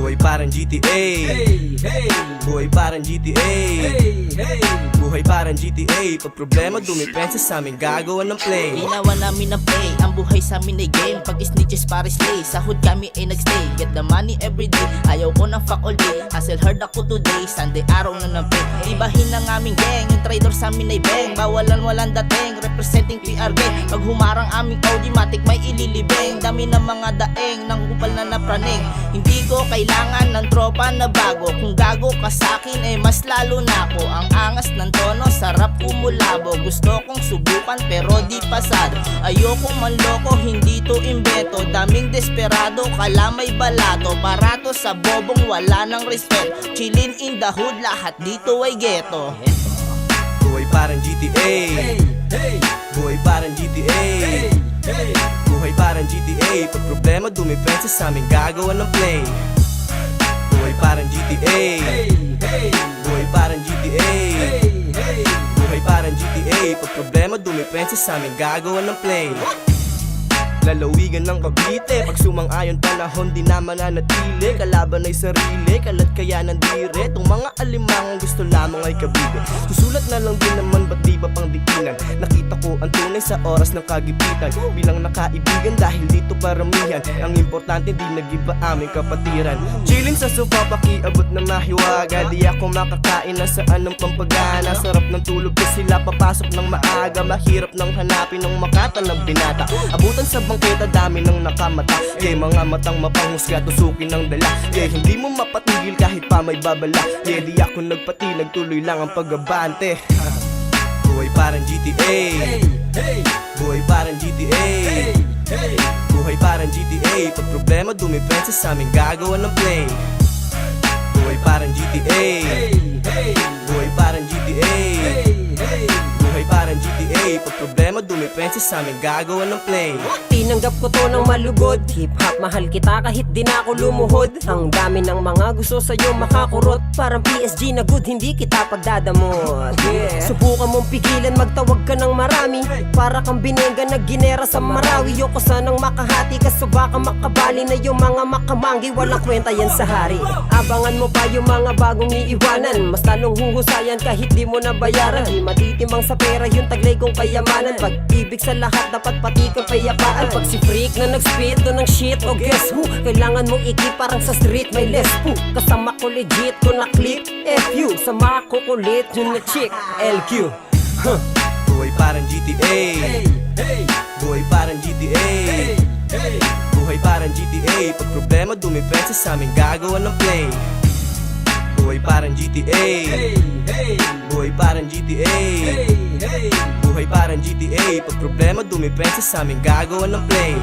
Buhay parang GTA. Buhay parang GTA. Buhay parang GTA. Pag problema dumipensa sa amin gagawa ng play. Ginawa namin ng play, ang buhay sa amin ay game. Pag snitches pares lay, sahod kami ay nagstay. Get the money everyday, ayaw ko ng fuck all day. Hustle hard ako today, Sunday araw na ng pay. Ibahin ng aming gang, yung trader sa amin ay bang. Bawalan walang dating, representing PR gang. Pag humarang aming OG, matik may ililibeng. Dami ng mga daeng, nang kupal na napraning. Hindi ko kailangan ng tropa na bago. Kung gago ka sa'kin, eh mas lalo na ako. Ang angas ng tono, sarap umulabo. Gusto kong subukan pero di pasado. Ayokong manloko, hindi to imbeto. Daming desperado, kala may balato. Barato sa bobong, wala ng respect. Chillin' in the hood, lahat dito ay ghetto. Buhay parang GTA. Buhay parang GTA. Buhay parang GTA. Pag problema dumipensa sa amin gagawa ng play. Buhay parang GTA. Buhay parang GTA. Buhay parang GTA. Pag problema dumipensa sa amin gagawa ng play. Lalawigan ng Cavite, pag sumang-ayon panahon di na mananatili. Kalaban ay sarili, kalat kaya nandire. Itong mga alimangang gusto lamang ay kabigo. Susulat na lang din naman, ba't di ba pang dikinan? Nakita ko ang tunay sa oras ng kagipitan. Bilang nakaibigan dahil dito paramihan. Ang importante di nag-iba aming kapatiran. Chilling sa sofa, pakiabot na mahiwaga. Di ako makakain na saan ng pampagana. Sarap ng tulog ko sila papasok ng maaga. Mahirap nang hanapin ng makatanang binata. Abutan sa bangketa, dami ng nakamata. Yeah, mga matang mapanghusga, tusukin ng dala. Yeah, hindi mo mapatigil kahit pa may babala. Yeah, di ako nagpati, nagtuloy lang ang pag-abante. Buhay parang GTA. Buhay parang GTA. Buhay parang GTA. Pag problema dumipensa sa amin gagawa ng play. Buhay parang GTA. Buhay parang GTA. Buhay parang GTA. Pag problema dumipensa sa amin gagawa ng play. Tinanggap ko to ng malugod. Hip-hop mahal kita kahit di na ako lumuhod. Ang dami ng mga gusto sa'yo makakurot. Parang PSG na good, hindi kita pagdadamot. Subukan mong pigilan, magtawag ka ng marami. Para kang binengga na ginera sa Marawi. Yoko sanang makahati ka, so baka makabali na yung mga makamanggi. Walang kwenta yan sa hari. Abangan mo pa yung mga bagong iiwanan. Mas lalong huhusayan kahit di mo nabayaran. Di matitimang sa pera yung taglay kong kayamanan. Pag-ibig sa lahat dapat pati kang payapaan. Pag si freak na nag-spit to ng shit, o guess who? Kailangan mong ikip parang sa street may less po. Kasama ko legit ko na click FU. Sama ko kulit yun na chick LQ. Buhay parang GTA. Buhay parang GTA. Buhay parang GTA. Pag problema dumipensa sa amin gagawa ng play. Buhay parang GTA. Buhay parang GTA. Buhay parang GTA. Pag problema dumipensa sa amin gagawa ng play.